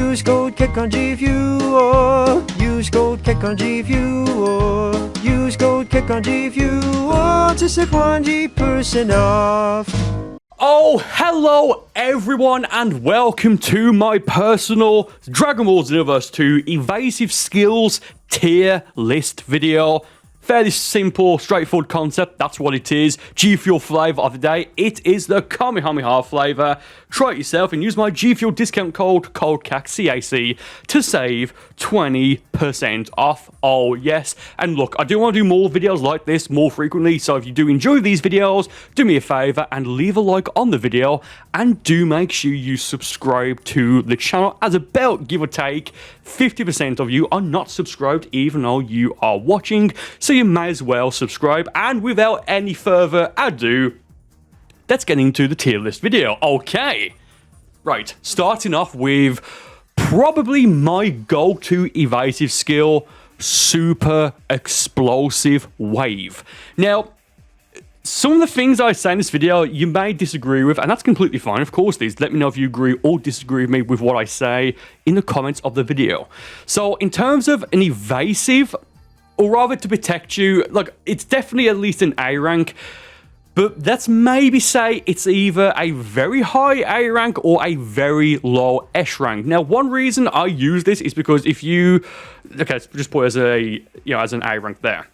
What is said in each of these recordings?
use code KEKONJI if you want. Use code KEKONJI if you want. Use code KEKONJI if you want to save 1% off. Oh, hello everyone and welcome to my personal Dragon Ball Xenoverse 2 Evasive Skills tier list video. Fairly simple, straightforward concept, that's what it is. G Fuel flavour of the day, it is the Kamehameha flavour. Try it yourself and use my G Fuel discount code, CAC, to save 20% off. Oh yes, and look, I do want to do more videos like this more frequently, so if you do enjoy these videos, do me a favour and leave a like on the video, and do make sure you subscribe to the channel, as about, give or take, 50% of you are not subscribed even though you are watching, so you may as well subscribe. And without any further ado, let's get into the tier list video. Okay, right, starting off with probably my go-to evasive skill, Super Explosive Wave. Now, some of the things I say in this video you may disagree with, and that's completely fine, of course it is. Let me know if you agree or disagree with me with what I say in the comments of the video. So, in terms of an evasive, or rather to protect you, look, it's definitely at least an A rank, but let's maybe say it's either a very high A rank or a very low S rank. Now, one reason I use this is because if you, okay, let's just put it as a, as an A rank there.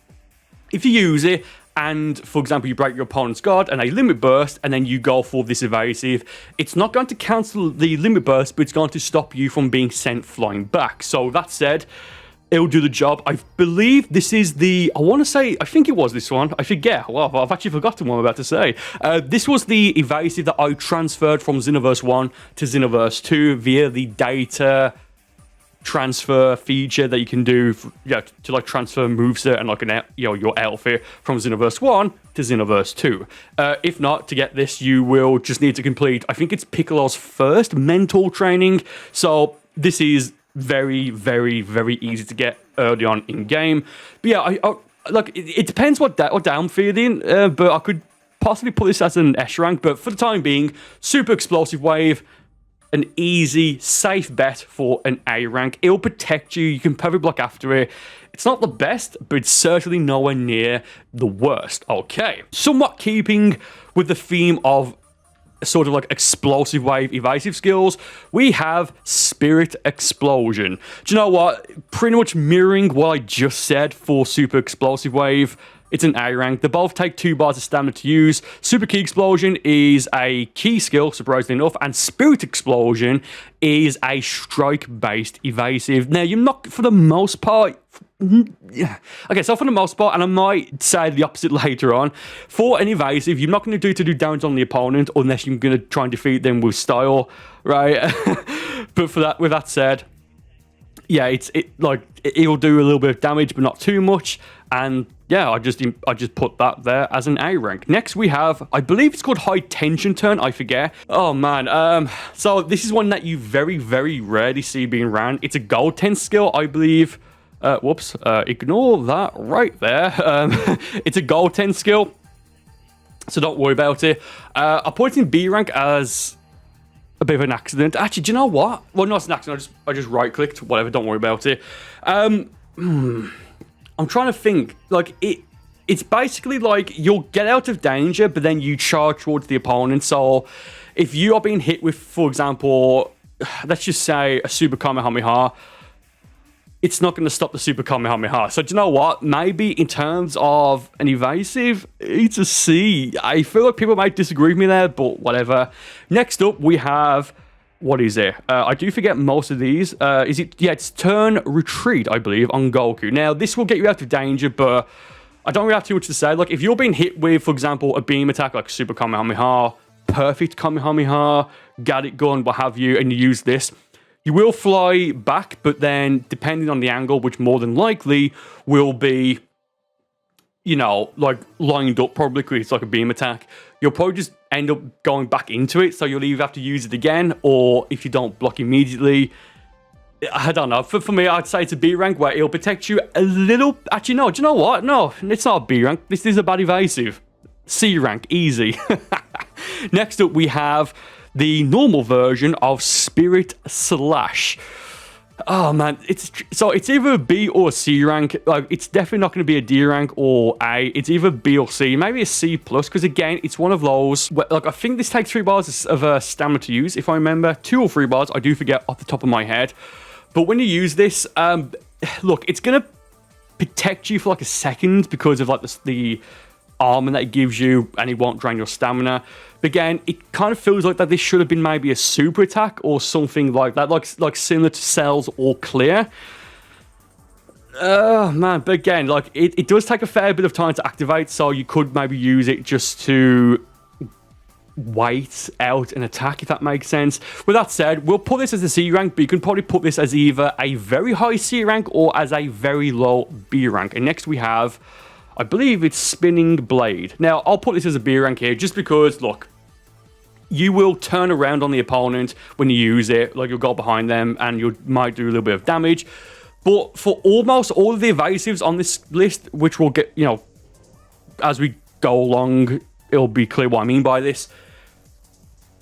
If you use it, and, for example, you break your opponent's guard and a limit burst, and then you go for this evasive, it's not going to cancel the limit burst, but it's going to stop you from being sent flying back. So, that said, it'll do the job. I believe this is the, I think it was this one. I forget. Well, I've actually forgotten what I'm about to say. This was the evasive that I transferred from Xenoverse 1 to Xenoverse 2 via the data transfer feature that you can do to like transfer moveset and like an your outfit from Xenoverse 1 to Xenoverse 2. If not, to get this, you will just need to complete, I think it's Piccolo's first mental training. So this is very, very, very easy to get early on in game. But yeah, like it depends what I'm feeling, but I could possibly put this as an S rank. But for the time being, Super Explosive Wave, an easy, safe bet for an A rank. It'll protect you. You can perfect block after it. It's not the best, but it's certainly nowhere near the worst. Okay, somewhat keeping with the theme of sort of like explosive wave evasive skills, we have Spirit Explosion. Do you know what? Pretty much mirroring what I just said for Super Explosive Wave. It's an A rank. They both take 2 bars of stamina to use. Super Ki Explosion is a key skill, surprisingly enough, and Spirit Explosion is a strike-based evasive. Now, you're not, for the most part, okay, so for the most part, and I might say the opposite later on, for an evasive, you're not going to do damage on the opponent unless you're going to try and defeat them with style, right? But with that said, yeah, it'll do a little bit of damage, but not too much. And yeah, I just put that there as an A rank. Next we have, I believe it's called High Tension Turn, I forget. Oh man, so this is one that you very, very rarely see being ran. It's a gold 10 skill, I believe. Ignore that right there. It's a gold 10 skill, so don't worry about it. I put it in B rank as a bit of an accident. Actually, do you know what? Well, not an accident, I just right-clicked, whatever, don't worry about it. I'm trying to think, like, it's basically like you'll get out of danger, but then you charge towards the opponent. So if you are being hit with, for example, let's just say a Super Kamehameha, it's not going to stop the Super Kamehameha. So do you know what? Maybe in terms of an evasive, it's a C. I feel like people might disagree with me there, but whatever. Next up, we have, what is it? I do forget most of these. Is it? Yeah, it's Turn Retreat, I believe, on Goku. Now, this will get you out of danger, but I don't really have too much to say. Like, if you're being hit with, for example, a beam attack like Super Kamehameha, Perfect Kamehameha, Gadget Gun, what have you, and you use this, you will fly back, but then, depending on the angle, which more than likely will be, like lined up probably because it's like a beam attack, you'll probably just end up going back into it. So you'll either have to use it again, or if you don't block immediately, I don't know. For me, I'd say it's a B rank where it'll protect you a little. Actually, no, do you know what? No, it's not a B rank. This is a bad evasive. C rank, easy. Next up, we have the normal version of Spirit Slash. Oh man, it's either a B or a C rank. Like, it's definitely not going to be a D rank or A. It's either B or C, maybe a C plus. Because again, it's one of those where, like, I think this takes 3 bars of stamina to use, if I remember. 2 or 3 bars, I do forget off the top of my head. But when you use this, look, it's going to protect you for like a second because of like the armor that it gives you, and it won't drain your stamina. But again, it kind of feels like that this should have been maybe a super attack or something like that, like similar to Cell's All Clear. Man, but again, like it does take a fair bit of time to activate, so you could maybe use it just to wait out an attack, if that makes sense. With that said, we'll put this as a C rank, but you can probably put this as either a very high C rank or as a very low B rank. And next we have, I believe it's Spinning Blade. Now, I'll put this as a B rank here just because, look, you will turn around on the opponent when you use it. Like, you'll go behind them and you might do a little bit of damage. But for almost all of the evasives on this list, which we'll get, you know, as we go along, it'll be clear what I mean by this.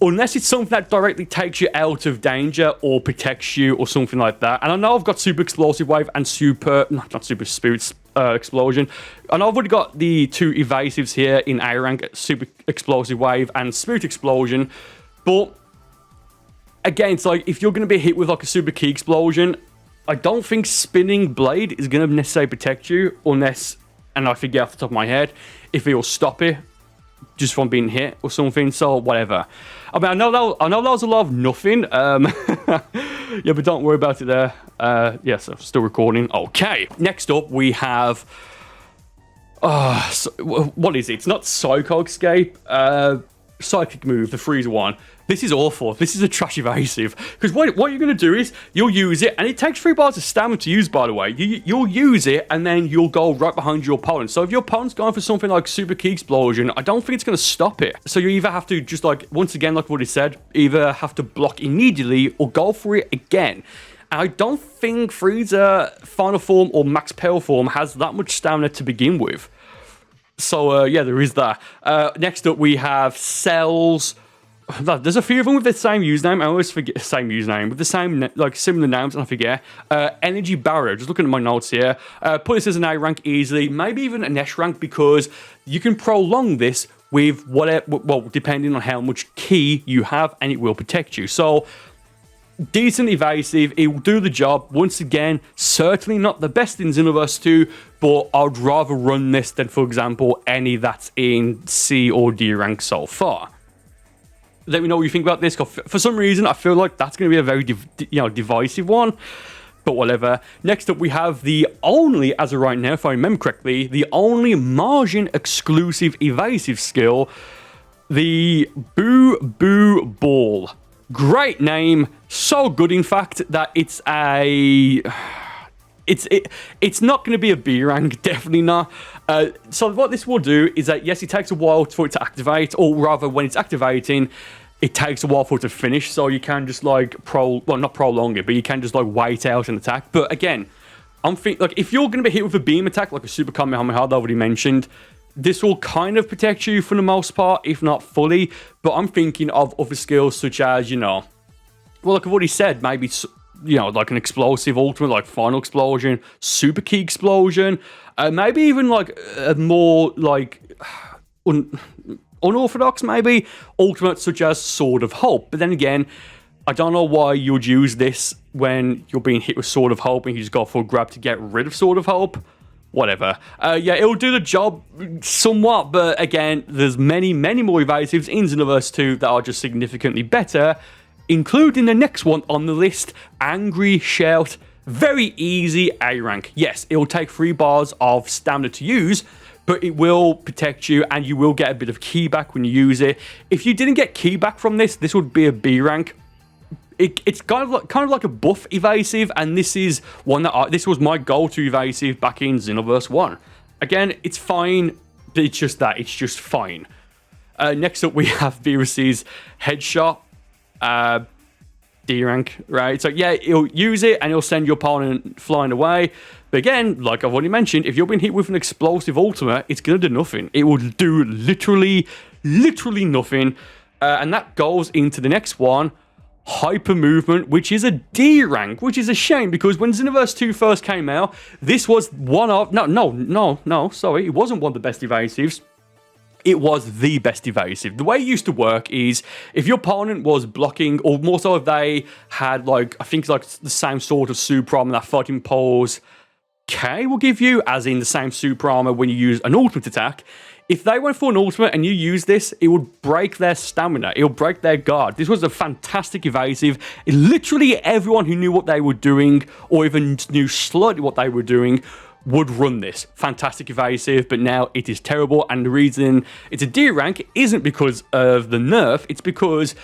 Unless it's something that directly takes you out of danger or protects you or something like that. And I know I've got Super Explosive Wave and not Super Spirit Explosion. I know I've already got the 2 evasives here in A rank, Super Explosive Wave and Spirit Explosion. But again, it's like, if you're going to be hit with like a Super Key Explosion, I don't think Spinning Blade is going to necessarily protect you unless, and I forget off the top of my head, if it will stop it just from being hit or something. So whatever. I mean, I know that was a lot of nothing. Yeah, but don't worry about it there. Yes, I'm still recording. Okay. Next up, we have. What is it? It's not Psycho Escape. Psychic Move, the freezer one. This is awful. This is a trash evasive. Because what you're going to do is, you'll use it, and it takes 3 bars of stamina to use, by the way. You'll use it, and then you'll go right behind your opponent. So if your opponent's going for something like Super Key Explosion, I don't think it's going to stop it. So you either have to just, like, once again, like what he said, either have to block immediately or go for it again. And I don't think Frieza Final Form or Max Power Form has that much stamina to begin with. So, yeah, there is that. Next up, we have Cell's. There's a few of them with the same username. I always forget the same username with the same, like, similar names, and I forget. Energy Barrier. Just looking at my notes here. Put this as an A rank easily, maybe even an S rank, because you can prolong this with whatever, well, depending on how much ki you have, and it will protect you. So, decent evasive. It will do the job. Once again, certainly not the best in Xenoverse 2, but I'd rather run this than, for example, any that's in C or D rank so far. Let me know what you think about this. For some reason, I feel like that's going to be a very divisive one. But whatever. Next up, we have the only, as of right now, if I remember correctly, the only margin exclusive evasive skill, the Buu Buu Ball. Great name, so good in fact that it's a. It's not going to be a B rank, definitely not. So what this will do is that, yes, it takes a while for it to activate, or rather, when it's activating, it takes a while for it to finish. So you can just like not prolong it, but you can just like wait out an attack. But again, I'm thinking, like, if you're going to be hit with a beam attack, like a Super Kamehameha that I already mentioned, this will kind of protect you for the most part, if not fully. But I'm thinking of other skills such as, well, like I've already said, maybe, like an explosive ultimate, like Final Explosion, Super Key Explosion, maybe even like a more like unorthodox, maybe ultimate such as Sword of Hope. But then again, I don't know why you'd use this when you're being hit with Sword of Hope and you just go for a grab to get rid of Sword of Hope. Whatever. Yeah, it'll do the job somewhat, but again, there's many more evasives in Xenoverse 2 that are just significantly better, including the next one on the list, Angry Shout. Very easy A rank. Yes, it will take 3 bars of stamina to use, but it will protect you, and you will get a bit of ki back when you use it. If you didn't get ki back from this would be a B rank. It's kind of like a buff evasive, and this is one that this was my go-to evasive back in Xenoverse 1. Again, it's fine, but it's just fine. Next up, we have Beerus's Headshot. D rank, right? So yeah, he'll use it and he'll send your opponent flying away. But again, like I've already mentioned, if you're being hit with an explosive ultimate, it's gonna do nothing. It will do literally nothing. and that goes into the next one, Hyper Movement, which is a D rank, which is a shame because when Xenoverse 2 first came out, this was one of sorry, it wasn't one of the best evasives. It was the best evasive. The way it used to work is if your opponent was blocking, or more so if they had like, I think like the same sort of super armor that fighting pose K will give you, as in the same super armor when you use an ultimate attack. If they went for an ultimate and you use this, it would break their stamina. It would break their guard. This was a fantastic evasive. Literally everyone who knew what they were doing, or even knew slightly what they were doing, would run this. Fantastic evasive, but now it is terrible. And the reason it's a D rank isn't because of the nerf. It's because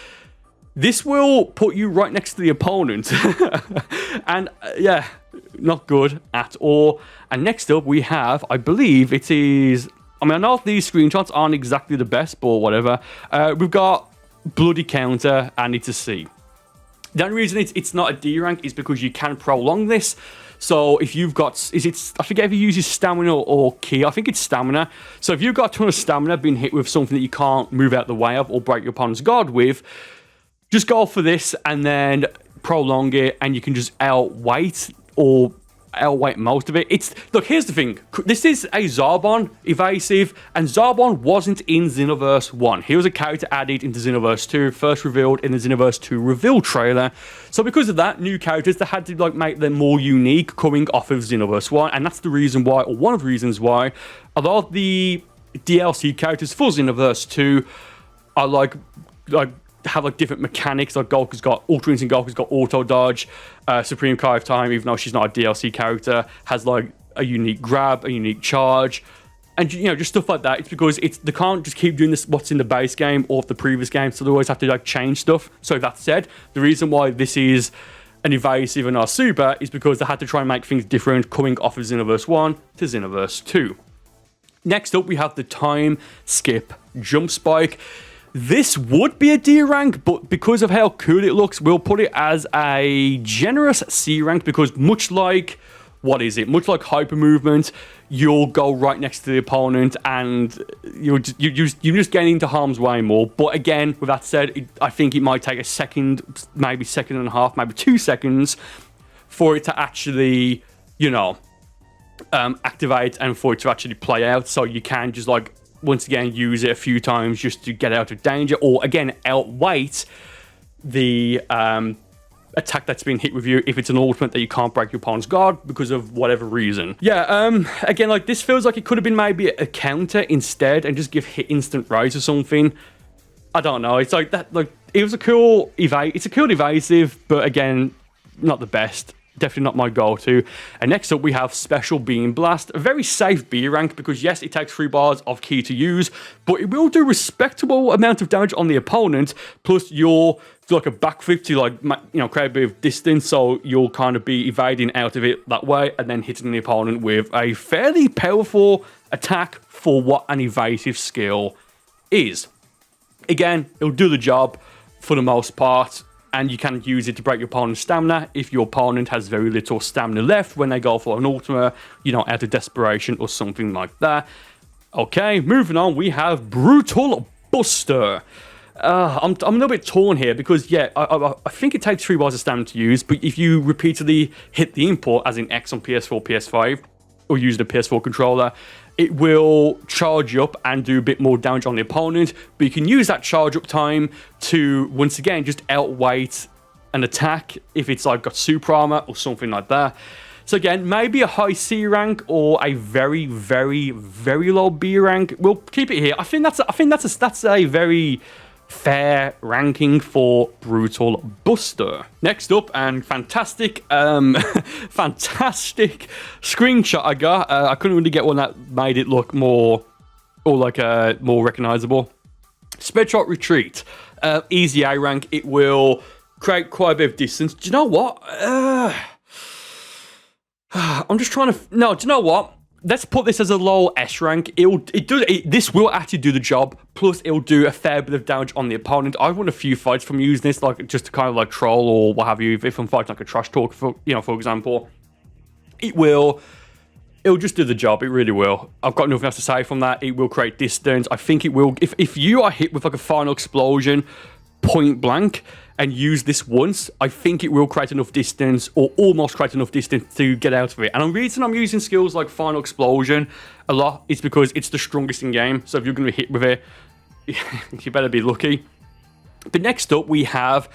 this will put you right next to the opponent. And yeah, not good at all. And next up we have, I believe it is... I mean, I know these screenshots aren't exactly the best, but whatever. We've got Bloody Counter, and it's a C. The only reason it's not a D rank is because you can prolong this. So if you've got, I forget if he uses stamina or ki. I think it's stamina. So if you've got a ton of stamina, being hit with something that you can't move out the way of or break your opponent's guard with, just go for this and then prolong it, and you can just outweight most of it. Look, here's the thing. This is a Zarbon evasive, and Zarbon wasn't in Xenoverse 1. He was a character added into Xenoverse 2, first revealed in the Xenoverse 2 reveal trailer. So because of that, new characters, they had to like make them more unique coming off of Xenoverse 1, and that's the reason why, or one of the reasons why, a lot of the DLC characters for Xenoverse 2 are like have like different mechanics. Like Goku's got Ultra Instinct, Goku's got Auto Dodge, Supreme Kai of Time, even though she's not a DLC character, has like a unique grab, a unique charge, and you know, just stuff like that. It's because they can't just keep doing this what's in the base game or the previous game, so they always have to like change stuff. So that said, the reason why this is an evasive and not super is because they had to try and make things different coming off of Xenoverse 1 to Xenoverse 2. Next up, we have the Time Skip Jump Spike. This would be a D rank, but because of how cool it looks, we'll put it as a generous C rank because much like, much like Hyper Movement, you'll go right next to the opponent and you're just getting into harm's way more. But again, with that said, I think it might take a second, maybe second and a half, maybe 2 seconds for it to actually, activate and for it to actually play out. So you can just like, once again, use it a few times just to get out of danger, or again, outweight the attack that's been hit with you if it's an ultimate that you can't break your opponent's guard because of whatever reason. Yeah, again, like this feels like it could have been maybe a counter instead and just give hit instant rise or something. I don't know. It's like that. Like it was a cool It's a cool evasive, but again, not the best. Definitely not my go-to. And next up, we have Special Beam Blast. A very safe B rank because, yes, it takes 3 bars of ki to use, but it will do respectable amount of damage on the opponent, plus you'll do like a backflip to like, create a bit of distance, so you'll kind of be evading out of it that way and then hitting the opponent with a fairly powerful attack for what an evasive skill is. Again, it'll do the job for the most part, and you can use it to break your opponent's stamina if your opponent has very little stamina left when they go for an ultimate, out of desperation or something like that. Okay, moving on, we have Brutal Buster. I'm a little bit torn here because, yeah, I think it takes 3 bars of stamina to use, but if you repeatedly hit the input, as in X on PS4, PS5, or use the PS4 controller, it will charge up and do a bit more damage on the opponent, but you can use that charge up time to, once again, just outweight an attack if it's like got super armor or something like that. So again, maybe a high C rank or a very, very, very low B rank. We'll keep it here. I think that's a very fair ranking for Brutal Buster. Next up, and fantastic screenshot I got. I couldn't really get one that made it look more, or like more recognizable. Spread Shot Retreat, easy A rank. It will create quite a bit of distance. Do you know what? I'm just trying to. No, do you know what? Let's put this as a low S rank. This will actually do the job. Plus, it'll do a fair bit of damage on the opponent. I've won a few fights from using this, like just to kind of like troll or what have you. If I'm fighting like a trash talk, for example, it will it'll just do the job. It really will. I've got nothing else to say from that. It will create distance. I think it will. If you are hit with like a final explosion, point blank, and use this once, I think it will create enough distance, or almost create enough distance to get out of it. And the reason I'm using skills like Final Explosion a lot is because it's the strongest in game. So if you're going to be hit with it, you better be lucky. But next up, we have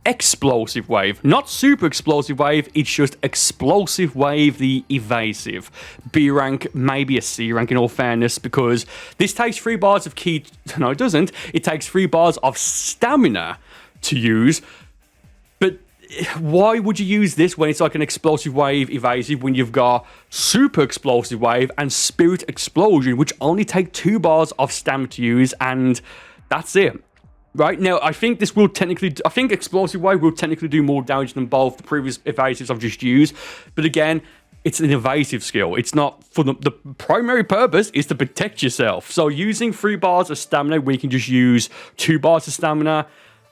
Explosive Wave. Not Super Explosive Wave, it's just Explosive Wave, the Evasive. B rank, maybe a C rank in all fairness, because this takes 3 bars of key... No, it doesn't. It takes 3 bars of stamina to use. But why would you use this when it's like an Explosive Wave Evasive when you've got Super Explosive Wave and Spirit Explosion, which only take 2 bars of stamina to use, and that's it. Right, now, I think this will technically... I think Explosive Wave will technically do more damage than both the previous evasives I've just used. But again, it's an evasive skill. It's not... For the primary purpose is to protect yourself. So using 3 bars of stamina, we can just use 2 bars of stamina.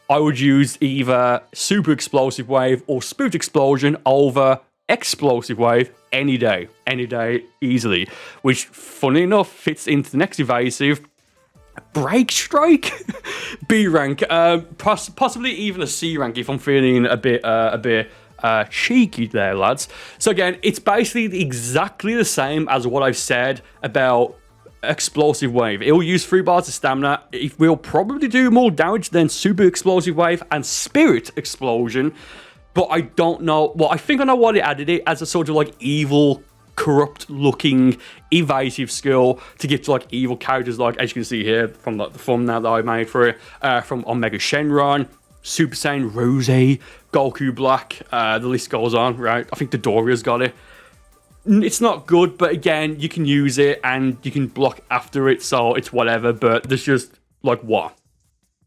I would use either Super Explosive Wave or Spirit Explosion over Explosive Wave any day. Any day, easily. Which, funny enough, fits into the next evasive... Break Strike, B rank, possibly even a C rank if I'm feeling a bit cheeky there, lads. So again, it's basically exactly the same as what I've said about Explosive Wave. It will use 3 bars of stamina. It will probably do more damage than Super Explosive Wave and Spirit Explosion, but I don't know. Well, I think I know why they added it as a sort of like evil, corrupt looking evasive skill to give to like evil characters, like as you can see here from like the thumbnail that I made for it, from Omega Shenron, Super Saiyan Rose, Goku Black, the list goes on, right? I think Dodoria's got it. It's not good, but again, you can use it and you can block after it, so it's whatever. But there's just like what,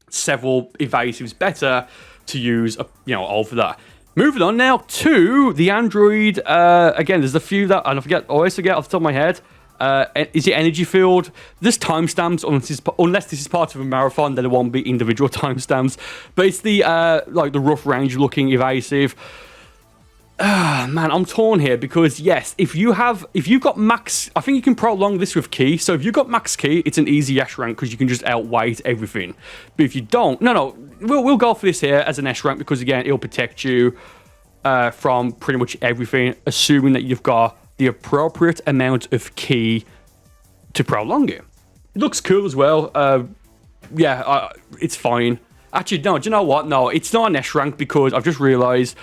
several evasives better to use, over that. Moving on now to the Android. Again, there's a few that, and I always forget off the top of my head. Is it Energy Field? There's timestamps, unless this is part of a marathon, then it won't be individual timestamps. But it's the like the rough range looking evasive. Man, I'm torn here because yes, if you've got max, I think you can prolong this with Ki. So if you've got max Ki, it's an easy S rank because you can just outweight everything. But if you don't, we'll go for this here as an S rank because again, it'll protect you from pretty much everything, assuming that you've got the appropriate amount of Ki to prolong it. It looks cool as well. It's fine. Actually, no, do you know what? No, it's not an S rank because I've just realized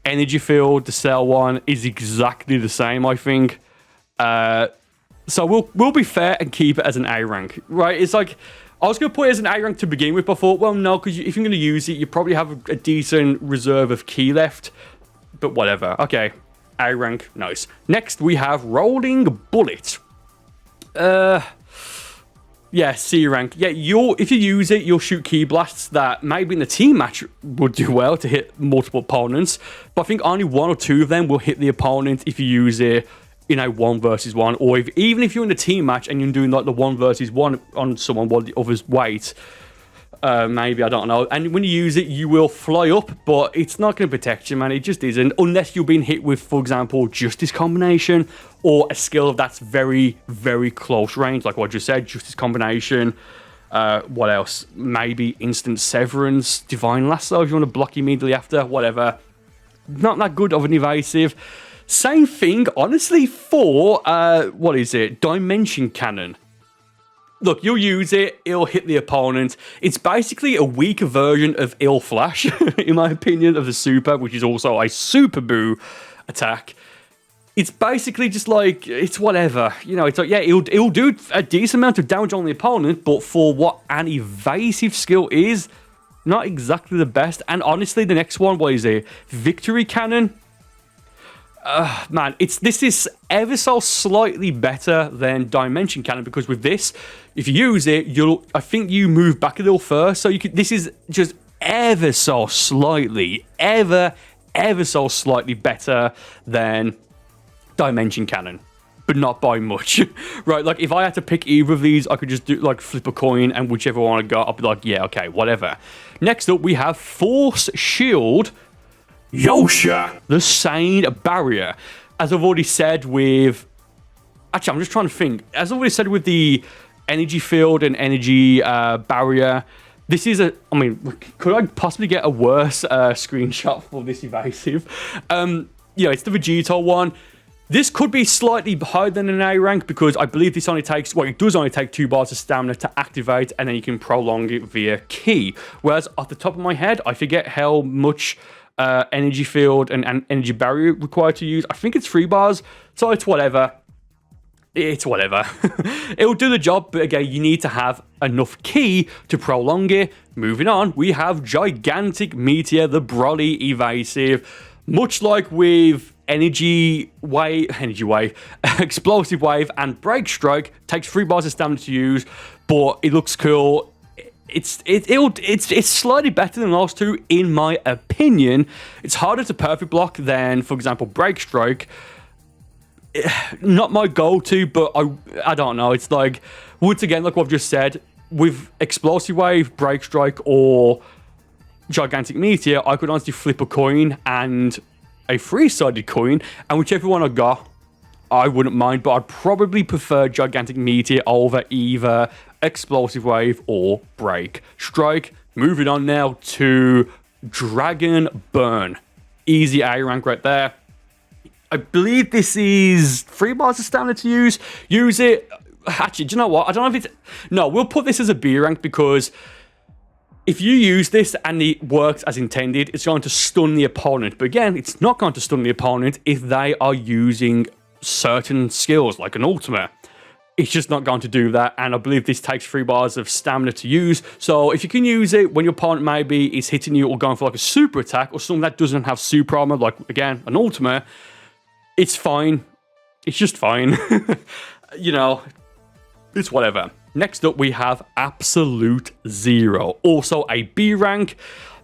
Energy Field, the Cell one, is exactly the same, I think. So we'll be fair and keep it as an A rank, right? It's like, I was going to put it as an A rank to begin with, but I thought, well, no, because if you're going to use it, you probably have a decent reserve of Ki left. But whatever. Okay, A rank, nice. Next, we have Rolling Bullet. Yeah, C rank. Yeah, if you use it, you'll shoot Ki blasts that maybe in the team match would do well to hit multiple opponents. But I think only 1 or 2 of them will hit the opponent if you use it in a 1 versus 1. Or even if you're in a team match and you're doing like the 1 versus 1 on someone while the others wait. Maybe, I don't know. And when you use it, you will fly up, but it's not going to protect you, man. It just isn't. Unless you're being hit with, for example, Justice Combination or a skill that's very, very close range, like what I just said, Justice Combination. What else? Maybe Instant Severance, Divine Lasso, if you want to block immediately after, whatever. Not that good of an evasive. Same thing, honestly, for, what is it? Dimension Cannon. Look, you'll use it, it'll hit the opponent. It's basically a weaker version of Ill Flash, in my opinion, of the Super, which is also a Super Buu attack. It's basically just like, it's whatever. It's like, yeah, it'll do a decent amount of damage on the opponent, but for what an evasive skill is, not exactly the best. And honestly, the next one, what is it? Victory Cannon? Man, this is ever so slightly better than Dimension Cannon because with this, if you use it, I think you move back a little first. So this is just ever so slightly better than Dimension Cannon, but not by much, right? Like if I had to pick either of these, I could just do like flip a coin and whichever one I got, I'll be like, yeah, okay, whatever. Next up, we have Force Shield. Yosha! The Saiyan Barrier. As I've already said with Actually, I'm just trying to think. As I already said with the energy field and energy barrier, this is a... I mean, could I possibly get a worse screenshot for this evasive? Yeah, it's the Vegeta one. This could be slightly higher than an A rank because I believe this only takes... Well, it does only take 2 bars of stamina to activate, and then you can prolong it via ki. Whereas, off the top of my head, I forget how much energy field and energy barrier required to use. I think it's 3 bars, so it's whatever. It's whatever. It'll do the job, but again, you need to have enough ki to prolong it. Moving on, we have Gigantic Meteor, the Broly evasive. Much like with Energy Wave, Explosive Wave, and Break Strike, takes 3 bars of stamina to use, but it looks cool. It's slightly better than the last two, in my opinion. It's harder to perfect block than, for example, Break Strike. Not my go-to, but I don't know. It's like, once again, like what I've just said, with Explosive Wave, Break Strike, or Gigantic Meteor, I could honestly flip a coin and a 3-sided coin, and whichever one I got, I wouldn't mind, but I'd probably prefer Gigantic Meteor over either Explosive Wave or Break Strike. Moving on now to Dragon Burn. Easy A rank right there. I believe this is 3 bars of stamina to use. Use it. Actually, do you know what? I don't know if it's... No, we'll put this as a B rank because if you use this and it works as intended, it's going to stun the opponent. But again, it's not going to stun the opponent if they are using certain skills, like an ultimate. It's just not going to do that, and I believe this takes 3 bars of stamina to use. So if you can use it when your opponent maybe is hitting you or going for like a super attack or something that doesn't have super armor, like, again, an ultimate, it's fine. It's just fine. You know, it's whatever. Next up, we have Absolute Zero. Also a B rank.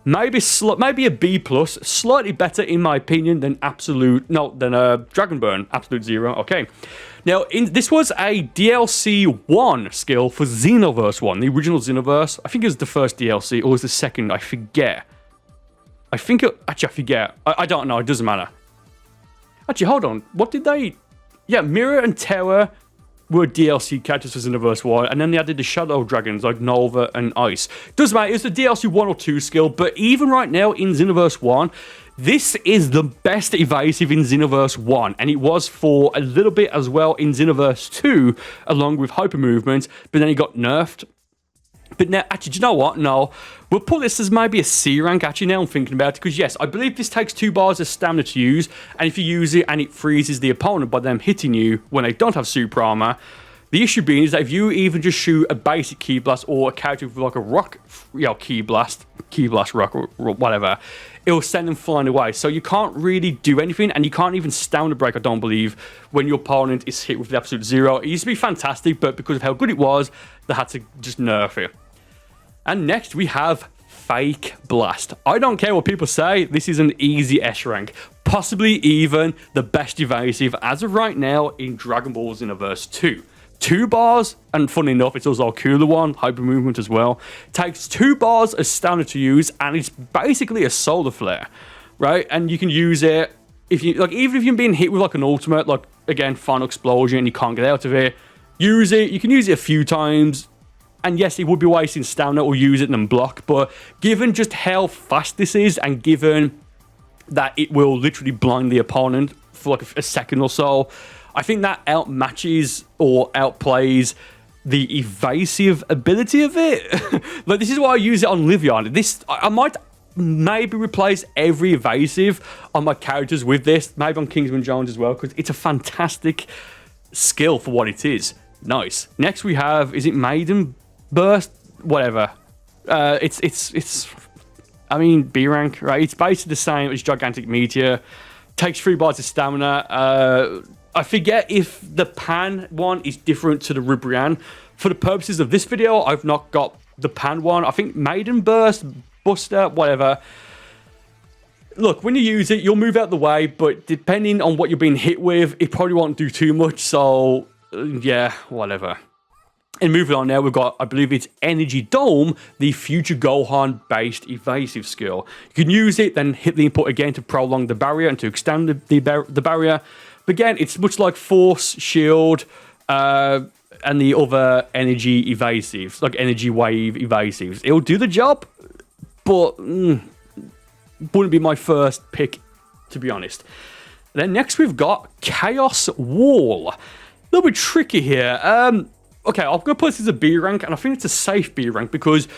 Maybe a B plus. Slightly better, in my opinion, than Dragon Burn. Absolute Zero. Okay. Now, this was a DLC 1 skill for Xenoverse 1. The original Xenoverse. I think it was the first DLC, or was the second? I forget. Actually, I forget. I don't know. It doesn't matter. Actually, hold on. What did they... Yeah, Mirror and Terror were DLC characters for Xenoverse 1, and then they added the Shadow Dragons like Nova and Ice. Doesn't matter, it's a DLC 1 or 2 skill, but even right now in Xenoverse 1, this is the best evasive in Xenoverse 1, and it was for a little bit as well in Xenoverse 2, along with Hyper Movement, but then it got nerfed. But now, actually, do you know what? No, we'll put this as maybe a C rank, actually, now I'm thinking about it, because yes, I believe this takes 2 bars of stamina to use, and if you use it and it freezes the opponent by them hitting you when they don't have super armor, the issue being is that if you even just shoot a basic Ki Blast or a character with like a rock, Ki Blast rock or whatever, it will send them flying away. So you can't really do anything, and you can't even stamina break, I don't believe, when your opponent is hit with the Absolute Zero. It used to be fantastic, but because of how good it was, they had to just nerf it. And next we have Fake Blast. I don't care what people say, this is an easy S rank. Possibly even the best evasive as of right now in Dragon Ball Xenoverse 2. 2 bars, and funny enough, it's also a cooler one, Hyper Movement as well. Takes 2 bars as standard to use, and it's basically a solar flare, right? And you can use it if you like, even if you're being hit with like an ultimate, like again, Final Explosion, and you can't get out of it. Use it. You can use it a few times. And yes, it would be wasting stamina or use it and then block, but given just how fast this is, and given that it will literally blind the opponent for like a second or so, I think that outmatches or outplays the evasive ability of it. Like, this is why I use it on Livion. I might maybe replace every evasive on my characters with this, maybe on Kingsman Jones as well, because it's a fantastic skill for what it is. Nice. Next we have, is it Maiden Burst? Whatever. It's I mean, B rank, right? It's basically the same as Gigantic Meteor. Takes 3 bars of stamina. I forget if the Pan one is different to the Rubrian. For the purposes of this video, I've not got the Pan one. I think Maiden Burst, Buster, whatever. Look, when you use it, you'll move out the way, but depending on what you're being hit with, it probably won't do too much, so yeah, whatever. And moving on now, we've got, I believe it's Energy Dome, the Future Gohan-based evasive skill. You can use it, then hit the input again to prolong the barrier and to extend the barrier. But again, it's much like Force, Shield, and the other energy evasives, like energy wave evasives. It'll do the job, but wouldn't be my first pick, to be honest. Then next we've got Chaos Wall. A little bit tricky here. Okay, I'm going to put this as a B rank, and I think it's a safe B rank because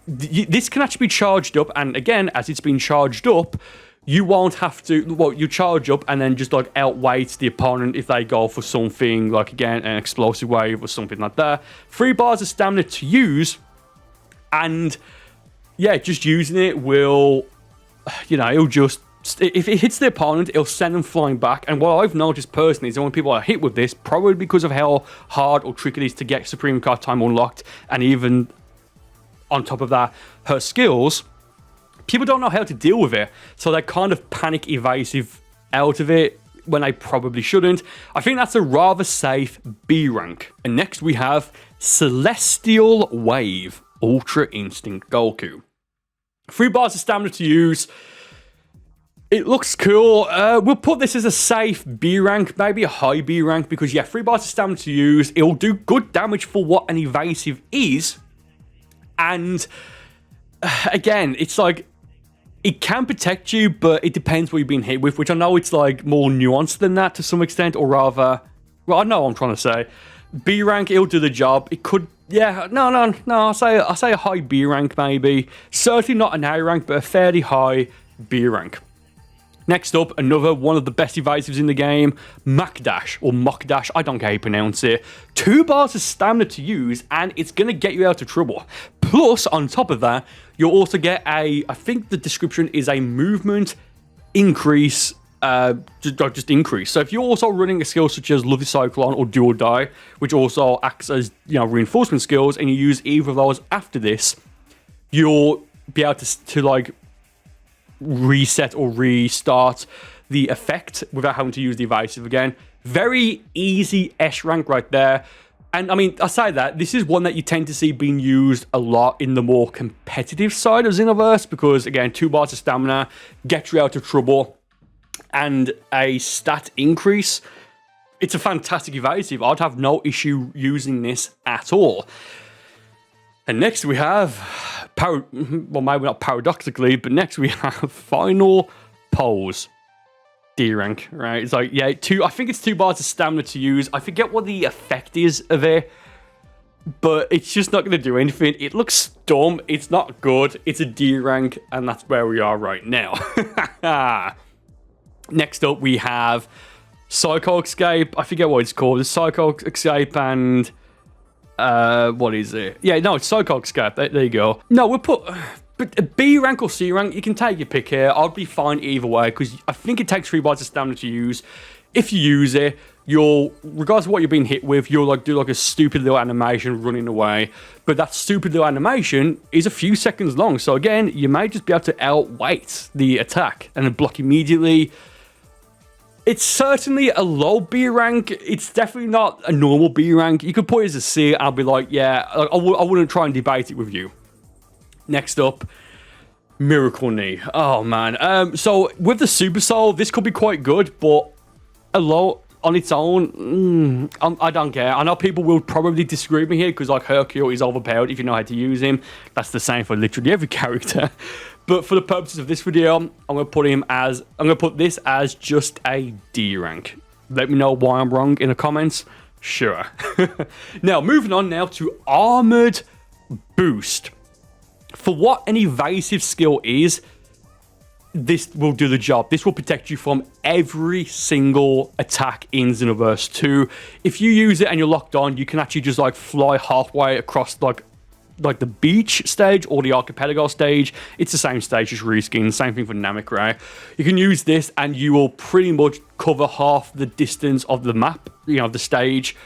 this can actually be charged up, and again, as it's been charged up, you won't have to, well, you charge up and then just like outweight the opponent if they go for something like, again, an explosive wave or something like that. 3 bars of stamina to use, and yeah, just using it will, you know, it'll just, if it hits the opponent, it'll send them flying back. And what I've noticed personally is that when people are hit with this, probably because of how hard or tricky it is to get Supreme Card Time unlocked, and even on top of that, her skills, people don't know how to deal with it, so they kind of panic evasive out of it when they probably shouldn't. I think that's a rather safe B rank. And next we have Celestial Wave Ultra Instinct Goku. 3 bars of stamina to use. It looks cool. We'll put this as a safe B rank, maybe a high B rank, because yeah, 3 bars of stamina to use. It'll do good damage for what an evasive is. And again, it's like, it can protect you, but it depends what you've been hit with, which I know it's like more nuanced than that to some extent, or rather, well, I know what I'm trying to say. B rank, it'll do the job. It could, yeah, no, I'll say a high B rank maybe. Certainly not an A rank, but a fairly high B rank. Next up, another one of the best evasives in the game, Mach Dash, or Mach Dash, I don't care how you pronounce it. 2 bars of stamina to use, and it's going to get you out of trouble. Plus, on top of that, you'll also get I think the description is a movement increase, just increase. So if you're also running a skill such as Lovely Cyclone or Do or Die, which also acts as, you know, reinforcement skills, and you use either of those after this, you'll be able to like, reset or restart the effect without having to use the evasive again. Very easy S rank right there. And I mean, I say that, this is one that you tend to see being used a lot in the more competitive side of Xenoverse, because again, 2 bars of stamina, get you out of trouble, and a stat increase. It's a fantastic evasive. I'd have no issue using this at all. And next we have, well, maybe not paradoxically, but next we have Final Pose. D rank, right? It's like, yeah, I think it's 2 bars of stamina to use. I forget what the effect is of it, but it's just not going to do anything. It looks dumb. It's not good. It's a D rank, and that's where we are right now. Next up, we have Psycho Escape. I forget what it's called. It's Psycho Escape and... what is it? Yeah, no, it's Psycho Escape. There you go. No, we'll put... But a B rank or C rank, you can take your pick here. I'll be fine either way, because I think it takes 3 bars of stamina to use. If you use it, you'll, regardless of what you're being hit with, you'll like do like a stupid little animation running away. But that stupid little animation is a few seconds long. So again, you may just be able to outweight the attack and then block immediately. It's certainly a low B rank. It's definitely not a normal B rank. You could put it as a C, and I'll be like, yeah, I wouldn't try and debate it with you. Next up, Miracle Knee. Oh, man. So, with the Super Soul, this could be quite good, but alone, on its own, I don't care. I know people will probably disagree with me here, because, like, Hercule is overpowered if you know how to use him. That's the same for literally every character. But for the purposes of this video, I'm going to put this as just a D rank. Let me know why I'm wrong in the comments. Sure. Now, moving on now to Armored Boost. For what an evasive skill is, this will do the job. This will protect you from every single attack in Xenoverse 2. If you use it and you're locked on, you can actually just like fly halfway across like the beach stage or the archipelago stage. It's the same stage, just reskin. Same thing for Namek, right? You can use this and you will pretty much cover half the distance of the map, you know, the stage,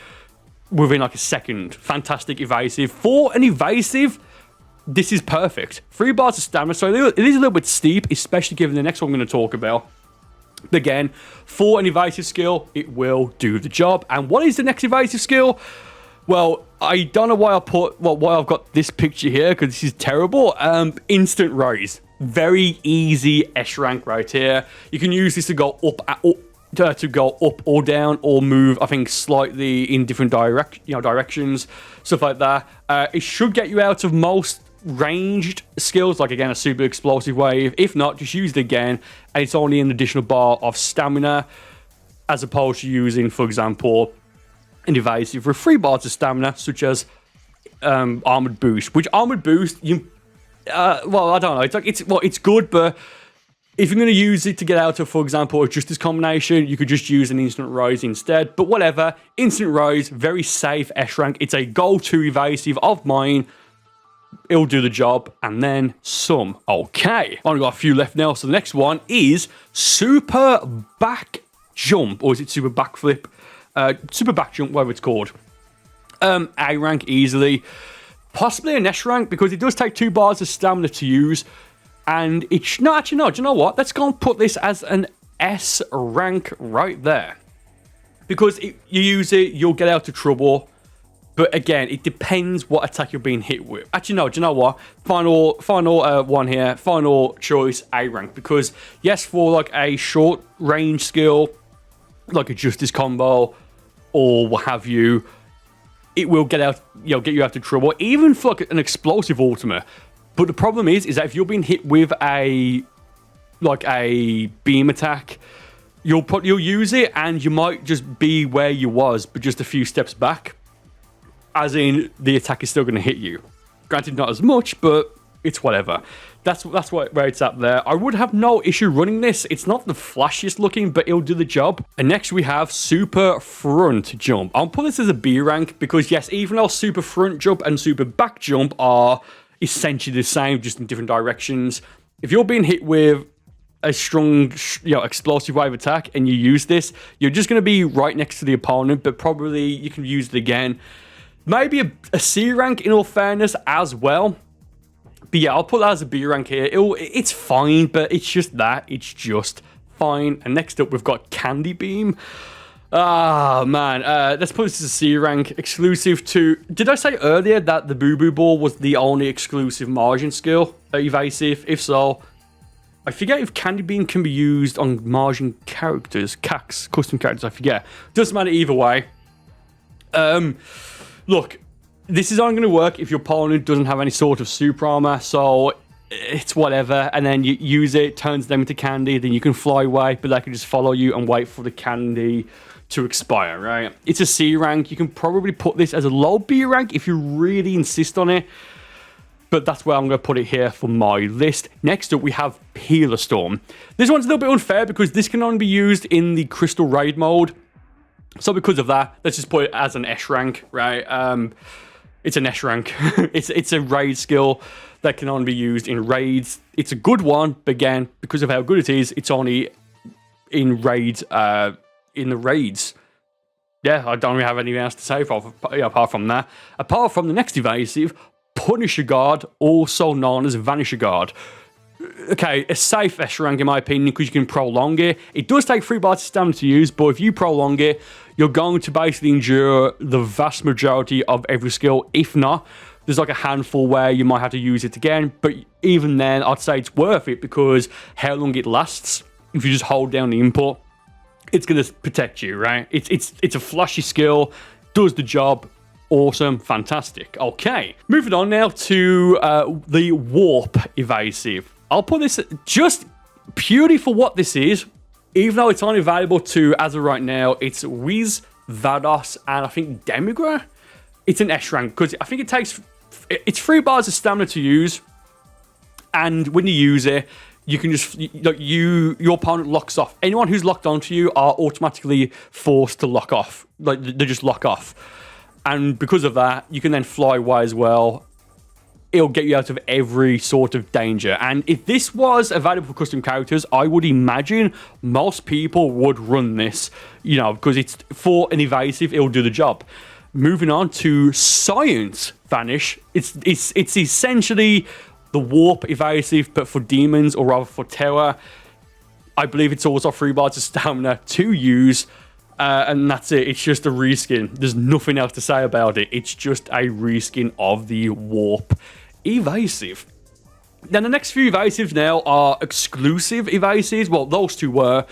within like a second. Fantastic evasive. For an evasive, this is perfect. 3 bars of stamina, so it is a little bit steep, especially given the next one I'm going to talk about. But again, for an evasive skill, it will do the job. And what is the next evasive skill? Well, I don't know why why I've got this picture here, because this is terrible. Instant Rise. Very easy S rank right here. You can use this to go up to go up or down or move, I think, slightly in different directions, stuff like that. It should get you out of most ranged skills, like again a super explosive wave. If not, just use it again, and it's only an additional bar of stamina, as opposed to using, for example, an evasive with 3 bars of stamina, such as armored boost. Which armored boost, well, I don't know. It's good, but if you're going to use it to get out of, for example, a Justice combination, you could just use an Instant Rise instead. But whatever, Instant Rise, very safe S rank. It's a go-to evasive of mine. It'll do the job, and then some. Okay, I've only got a few left now, so the next one is Super Back Jump, or is it Super Backflip? Super Back Jump, whatever it's called. A rank easily. Possibly an S rank, because it does take 2 bars of stamina to use, and it's... No, actually, no, do you know what? Let's go and put this as an S rank right there. Because you use it, you'll get out of trouble. But again, it depends what attack you're being hit with. Actually, no, do you know what? Final one here. Final choice, A rank. Because, yes, for like a short range skill, like a Justice combo, or what have you, it will get you out of trouble. Even for like an explosive ultimate. But the problem is that if you're being hit with a beam attack, you'll use it, and you might just be where you was, but just a few steps back. As in, the attack is still going to hit you. Granted, not as much, but it's whatever. That's where it's at there. I would have no issue running this. It's not the flashiest looking, but it'll do the job. And next we have Super Front Jump. I'll put this as a B rank because, yes, even though Super Front Jump and Super Back Jump are essentially the same, just in different directions, if you're being hit with a strong, explosive wave attack and you use this, you're just going to be right next to the opponent, but probably you can use it again. Maybe a C rank in all fairness as well. But yeah, I'll put that as a B rank here. It's fine, but it's just that. It's just fine. And next up, we've got Candy Beam. Ah, man. Let's put this as a C rank. Exclusive to... Did I say earlier that the Buu Buu Ball was the only exclusive margin skill? Evasive? If so, I forget if Candy Beam can be used on margin characters. CACs, custom characters, I forget. Doesn't matter either way. Look, this is only going to work if your opponent doesn't have any sort of super armor, so it's whatever. And then you use it, turns them into candy, then you can fly away, but they can just follow you and wait for the candy to expire, right? It's a C rank. You can probably put this as a low B rank if you really insist on it, but that's where I'm going to put it here for my list. Next up, we have Peeler Storm. This one's a little bit unfair because this can only be used in the Crystal Raid mode. So because of that, let's just put it as an S rank, right? It's an S rank. it's a raid skill that can only be used in raids. It's a good one, but again, because of how good it is, it's only in raids. In the raids. Yeah, I don't really have anything else to say apart from that. Apart from the next evasive, Punisher Guard, also known as Vanisher Guard. Okay, a safe S rank in my opinion because you can prolong it. It does take 3 bars of stamina to use, but if you prolong it, you're going to basically endure the vast majority of every skill. If not, there's like a handful where you might have to use it again, but even then, I'd say it's worth it because how long it lasts, if you just hold down the input, it's going to protect you, right? It's a flashy skill, does the job. Awesome, fantastic. Okay, moving on now to the Warp Evasive. I'll put this just purely for what this is, even though it's only available to, as of right now, it's Wiz, Vados, and I think Demigra. It's an S rank because I think it's 3 bars of stamina to use, and when you use it, you can just, your opponent locks off. Anyone who's locked onto you are automatically forced to lock off. Like, they just lock off. And because of that, you can then fly away as well. It'll get you out of every sort of danger. And if this was available for custom characters, I would imagine most people would run this, because it's for an evasive, it'll do the job. Moving on to Science Vanish. It's essentially the Warp Evasive, but for demons, or rather for terror. I believe it's also 3 bars of stamina to use. And that's it. It's just a reskin. There's nothing else to say about it. It's just a reskin of the Warp Evasive. Then the next few evasives now are exclusive evasives. Well, those two were.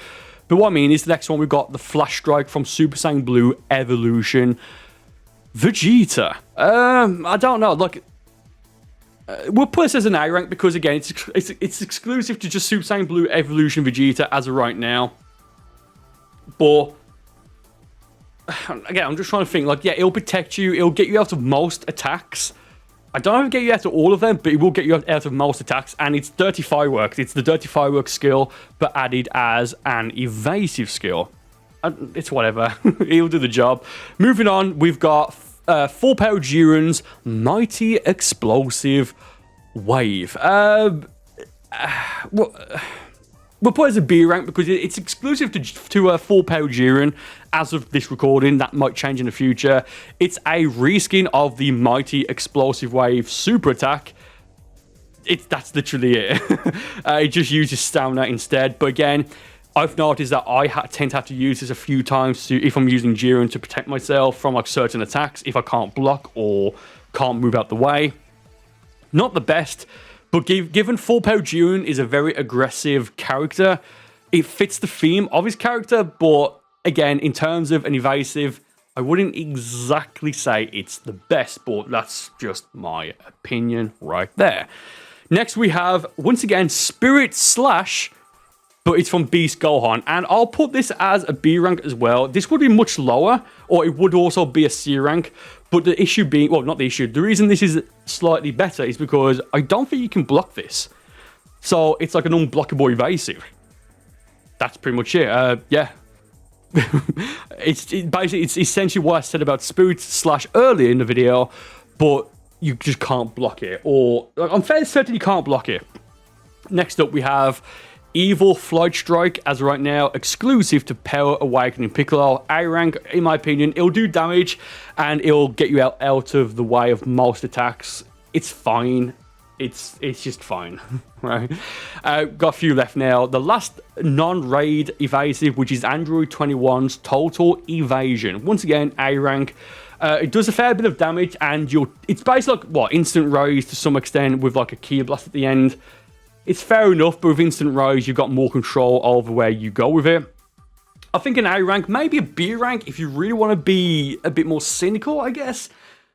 But what I mean is the next one we've got the Flash Strike from Super Saiyan Blue Evolution Vegeta. I don't know, like, we'll put this as an A rank because again, it's exclusive to just Super Saiyan Blue Evolution Vegeta as of right now. But again, I'm just trying to think, like, yeah, it'll protect you, it'll get you out of most attacks. I don't know if it'll get you out of all of them, but it will get you out of most attacks, and it's Dirty Fireworks. It's the Dirty Fireworks skill, but added as an evasive skill. It's whatever. He'll do the job. Moving on, we've got Full Power Jiren's Mighty Explosive Wave. We'll put it as a B rank because it's exclusive to Full Power Jiren as of this recording. That might change in the future. It's a reskin of the Mighty Explosive Wave super attack. That's literally it. It just uses stamina instead. But again, I've noticed that I tend to have to use this a few times if I'm using Jiren to protect myself from like certain attacks if I can't block or can't move out the way. Not the best. But given Full Power Jiren is a very aggressive character, it fits the theme of his character, but again, in terms of an evasive, I wouldn't exactly say it's the best, but that's just my opinion right there. Next we have, once again, Spirit Slash, but it's from Beast Gohan, and I'll put this as a B rank as well. This would be much lower, or it would also be a C rank, but the issue being, well, not the issue, the reason this is slightly better is because I don't think you can block this. So it's like an unblockable evasive. That's pretty much it. Yeah. Basically, it's essentially what I said about Spirit Slash earlier in the video, but you just can't block it. Or, like, I'm fairly certain you can't block it. Next up, we have Evil Flight Strike, as right now, exclusive to Power Awakening Piccolo. A rank, in my opinion. It'll do damage, and it'll get you out of the way of most attacks. It's fine. It's just fine, right? Got a few left now. The last non-raid evasive, which is Android 21's Total Evasion. Once again, A rank. It does a fair bit of damage, and it's basically like, what, instant rise to some extent with like a Ki Blast at the end. It's fair enough, but with Instant Rise, you've got more control over where you go with it. I think an A rank, maybe a B rank, if you really want to be a bit more cynical, I guess.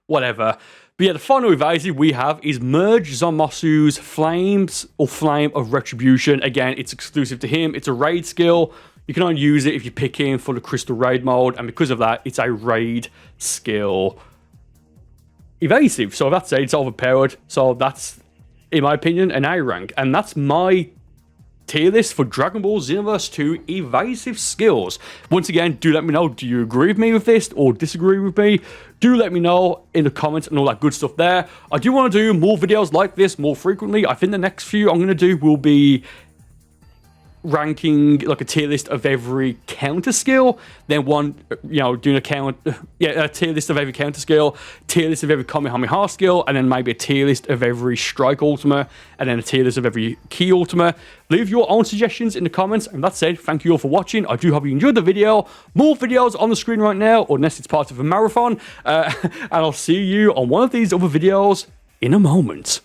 Whatever. But yeah, the final evasive we have is Merge Zamasu's Flame of Retribution. Again, it's exclusive to him. It's a raid skill. You can only use it if you pick him for the Crystal Raid mode, and because of that, it's a raid skill evasive. So that's it, it's overpowered. So that's, in my opinion, an A rank. And that's my tier list for Dragon Ball Xenoverse 2 evasive skills. Once again, do let me know, do you agree with me with this or disagree with me? Do let me know in the comments and all that good stuff there. I do want to do more videos like this more frequently. I think the next few I'm going to do will be ranking like a tier list of every counter skill, then one, you know, doing a tier list of every counter skill, tier list of every Kamehameha skill, and then maybe a tier list of every strike ultimate, and then a tier list of every Ki ultimate. Leave your own suggestions in the comments, and that said, thank you all for watching. I do hope you enjoyed the video. More videos on the screen right now, unless it's part of a marathon, and I'll see you on one of these other videos in a moment.